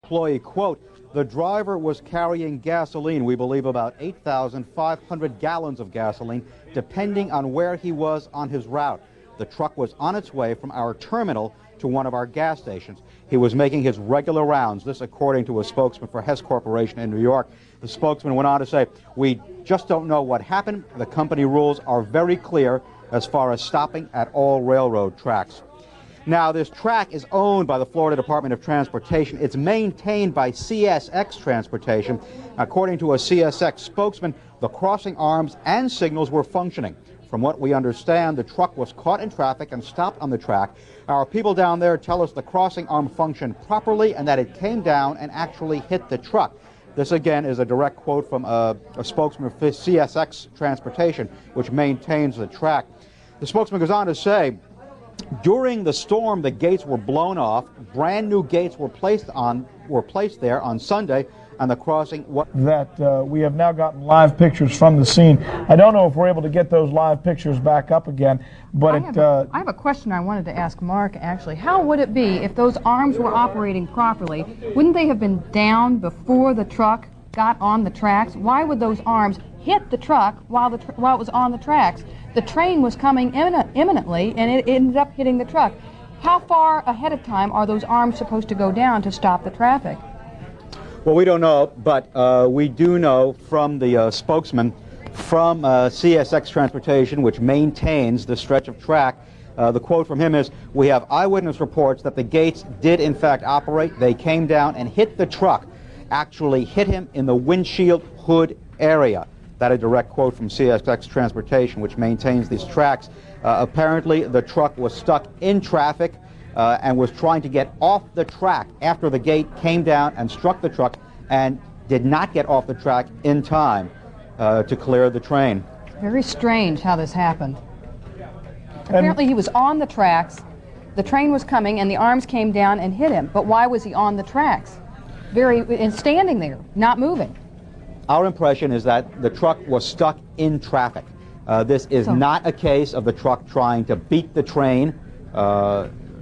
Employee, quote, the driver was carrying gasoline, we believe about 8,500 gallons of gasoline, depending on where he was on his route. The truck was on its way from our terminal to one of our gas stations. He was making his regular rounds, this according to a spokesman for Hess Corporation in New York. The spokesman went on to say, we just don't know what happened. The company rules are very clear as far as stopping at all railroad tracks. Now, this track is owned by the Florida Department of Transportation. It's maintained by CSX Transportation. According to a CSX spokesman, the crossing arms and signals were functioning. From what we understand, the truck was caught in traffic and stopped on the track. Our people down there tell us the crossing arm functioned properly and that it came down and actually hit the truck. This, again, is a direct quote from a spokesman for CSX Transportation, which maintains the track. The spokesman goes on to say, during the storm, the gates were blown off. Brand new gates were placed there on Sunday, and the crossing. We have now gotten live pictures from the scene. I don't know if we're able to get those live pictures back up again, but I have a question I wanted to ask Mark. Actually, how would it be if those arms were operating properly? Wouldn't they have been down before the truck got on the tracks? Why would those arms hit the truck while it was on the tracks? The train was coming imminently, and it ended up hitting the truck. How far ahead of time are those arms supposed to go down to stop the traffic? Well, we don't know, but we do know from the spokesman from CSX Transportation, which maintains the stretch of track. The quote from him is, we have eyewitness reports that the gates did in fact operate. They came down and hit the truck, actually hit him in the windshield hood area. That is a direct quote from CSX Transportation, which maintains these tracks. Apparently, the truck was stuck in traffic and was trying to get off the track after the gate came down and struck the truck and did not get off the track in time to clear the train. Very strange how this happened. Apparently, he was on the tracks, the train was coming, and the arms came down and hit him. But why was he on the tracks? And standing there, not moving. Our impression is that the truck was stuck in traffic. This is not a case of the truck trying to beat the train.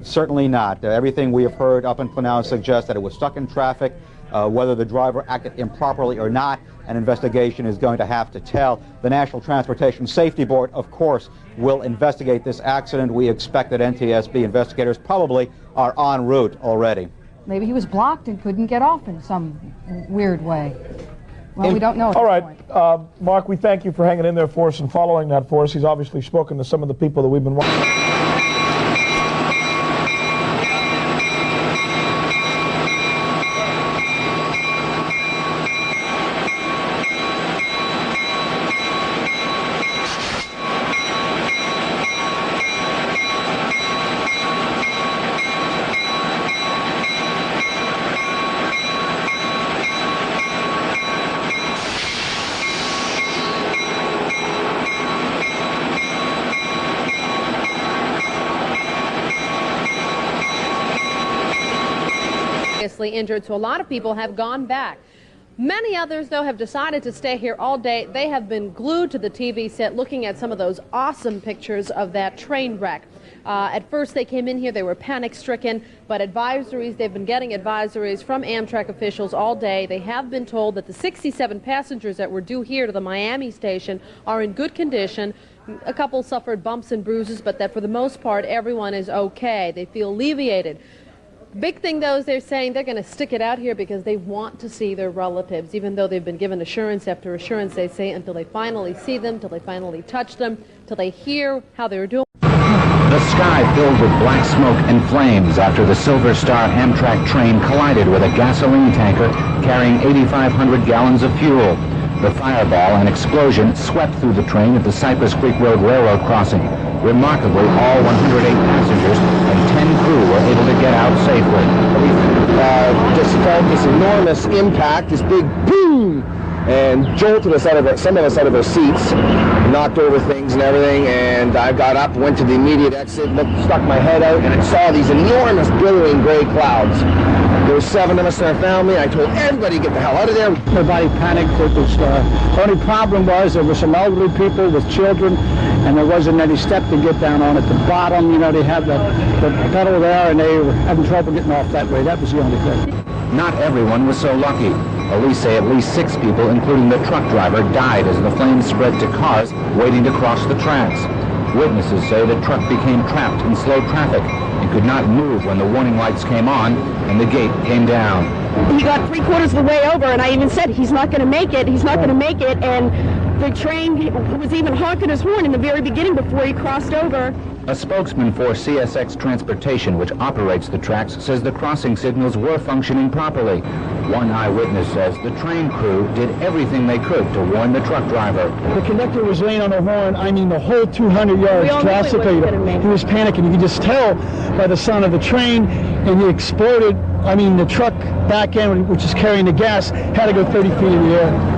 Certainly not. Everything we have heard up until now suggests that it was stuck in traffic. Whether the driver acted improperly or not, an investigation is going to have to tell. The National Transportation Safety Board, of course, will investigate this accident. We expect that NTSB investigators probably are en route already. Maybe he was blocked and couldn't get off in some weird way. Well, we don't know. All right, Mark, we thank you for hanging in there for us and following that for us. He's obviously spoken to some of the people that we've been watching. Injured, so a lot of people have gone back. Many others, though, have decided to stay here all day. They have been glued to the TV set looking at some of those awesome pictures of that train wreck. At first they came in here, they were panic-stricken, but they've been getting advisories from Amtrak officials all day. They have been told that the 67 passengers that were due here to the Miami station are in good condition. A couple suffered bumps and bruises, but that for the most part everyone is okay. They feel alleviated. Big thing, though, is they're saying they're going to stick it out here because they want to see their relatives, even though they've been given assurance after assurance, they say, until they finally see them, till they finally touch them, till they hear how they're doing. The sky filled with black smoke and flames after the Silver Star Amtrak train collided with a gasoline tanker carrying 8,500 gallons of fuel. The fireball and explosion swept through the train at the Cypress Creek Road Railroad crossing. Remarkably, all 108 passengers and 10 crew were able to get out safely. Just felt this enormous impact, this big boom, and jolted us some of us out of our seats, knocked over things and everything, and I got up, went to the immediate exit, stuck my head out, and I saw these enormous billowing gray clouds. There were 7 of us in our family. I told everybody to get the hell out of there. Everybody panicked. The only problem was there were some elderly people with children, and there wasn't any step to get down on. At the bottom, you know, they had the pedal there, and they were having trouble getting off that way. That was the only thing. Not everyone was so lucky. Police say at least 6 people, including the truck driver, died as the flames spread to cars waiting to cross the tracks. Witnesses say the truck became trapped in slow traffic and could not move when the warning lights came on and the gate came down. He got 3/4 of the way over, and I even said, he's not going to make it, he's not going to make it, and the train was even honking his horn in the very beginning before he crossed over. A spokesman for CSX Transportation, which operates the tracks, says the crossing signals were functioning properly. One eyewitness says the train crew did everything they could to warn the truck driver. The conductor was laying on the horn, I mean the whole 200 yards drastically. He was panicking. You could just tell by the sound of the train, and he exploded. I mean, the truck back end, which is carrying the gas, had to go 30 feet in the air.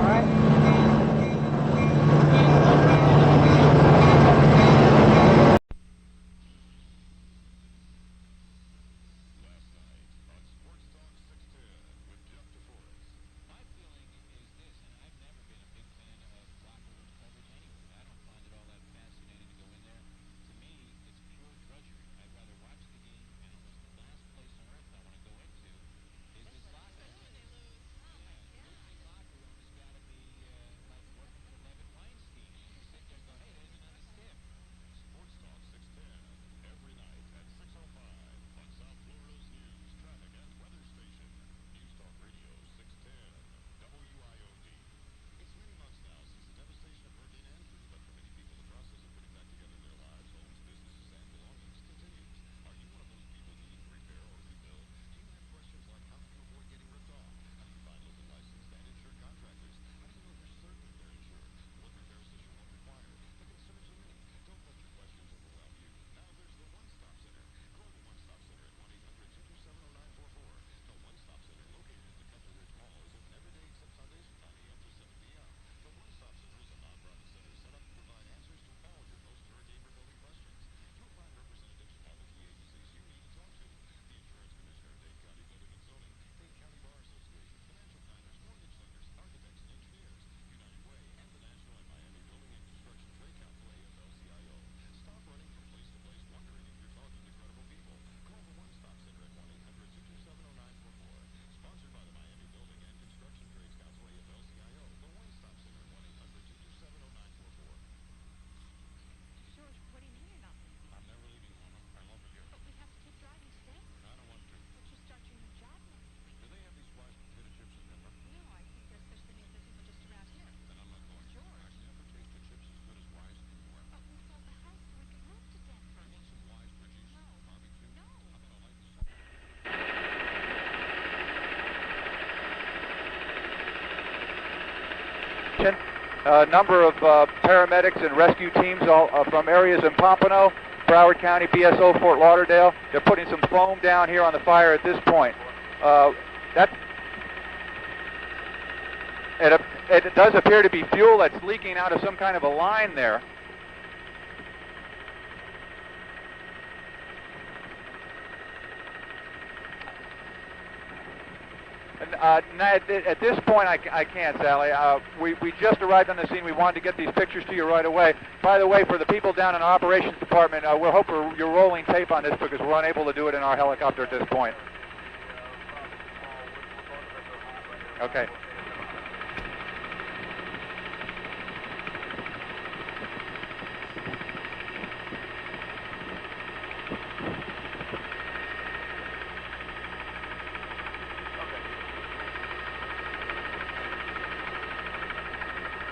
A number of paramedics and rescue teams all, from areas in Pompano, Broward County, BSO, Fort Lauderdale. They're putting some foam down here on the fire at this point. It does appear to be fuel that's leaking out of some kind of a line there. At this point, I can't, Sally. We just arrived on the scene. We wanted to get these pictures to you right away. By the way, for the people down in our operations department, we'll hope you're rolling tape on this because we're unable to do it in our helicopter at this point. Okay.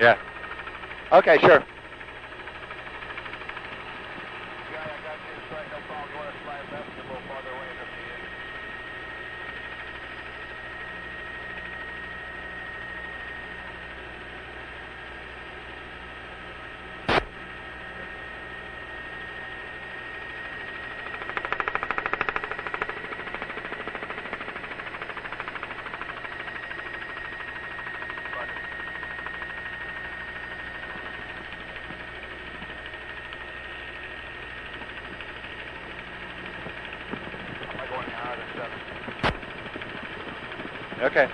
Yeah. Okay, sure. Okay.